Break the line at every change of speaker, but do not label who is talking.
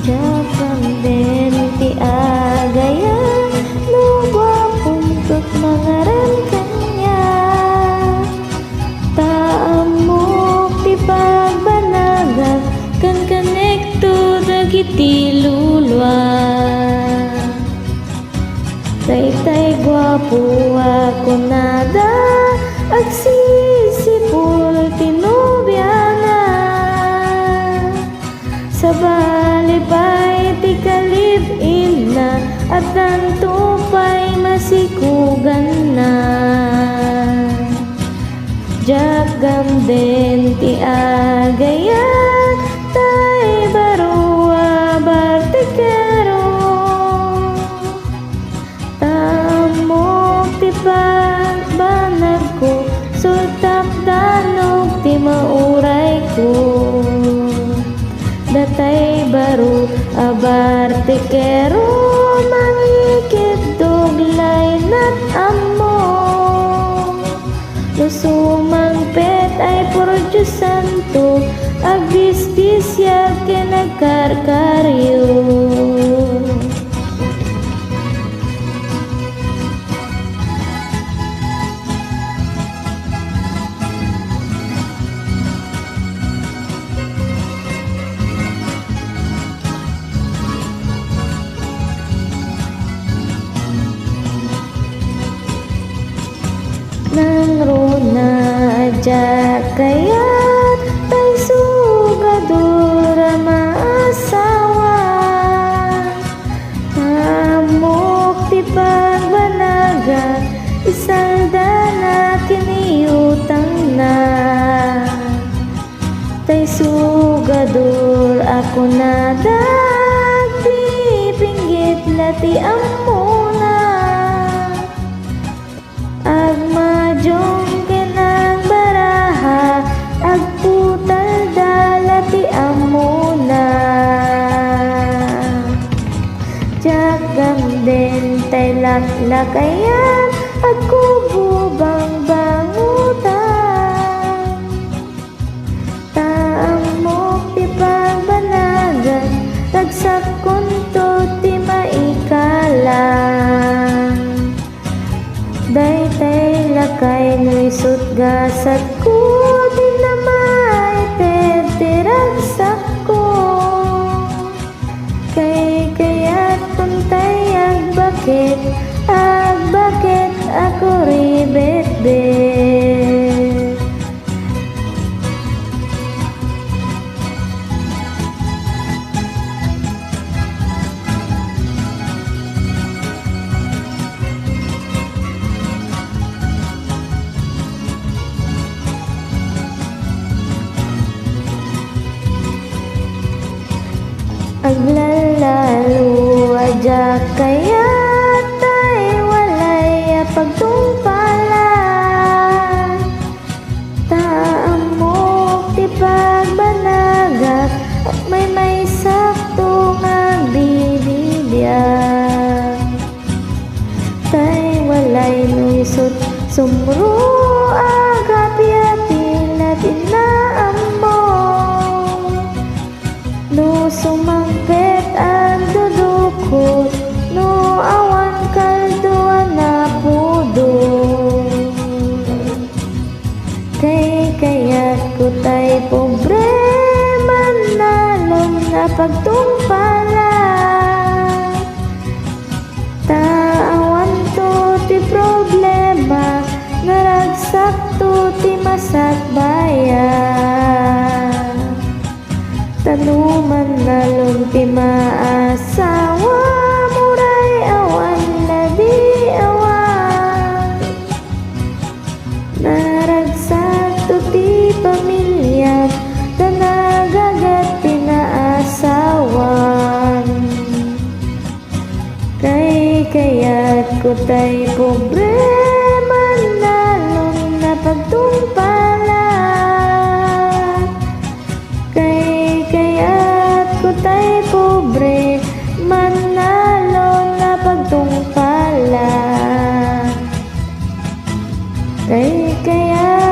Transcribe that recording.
Jakam din ti agaya luwa puntot mangaran kanya taamok ti pagbanaga kan kanekto dagiti lulwa tay gwapo ako nada agsisipul tinubyana sa balibay ti kalib-in na at tanto pa'y masikugan na jakam din ti agaya tay barua bartikero tamok ti pagbanag ko sultak danog ti mauray ko datay baru abartikero mangikit doglay nat amo lusumang pet ay por Diyos Santo agbisbisya kinagkarkaryo nang runa adya kayat tay sugadura maasawa amok ti pagbanaga isalda na kiniutang na tay sugadur ako na dagdi pinggit na ti amuna agmajong kinang baraha agputal dalati amuna jakam din tay laklakayan agkububang bangutan taamok ti pagbanagan tagsak kunto ti maikalang daytay lakay nuisot gasat ko di namay tetiragsak ko kay kayat puntay agbakit ako ribet-bet aglalalo adya kaya tay walay pagtungpalan taamok ti pagbanagak at may sakto nga bibigyan tay walay nuisot sumro agapyati natin na no sumangpet ang dudukot no awan kalduan na pudo kay kayat ko tay pobre manalong na pagtumpala taawan to ti problema naragsak to ti masakbayan tanuman nalong ti maasawa muray awan na di awan naragsak to ti pamilya tanagagat tinaasawan kay kayat ko tay pobre manalong na pagtumpala tay pobre manalo na pagtungpala Kaya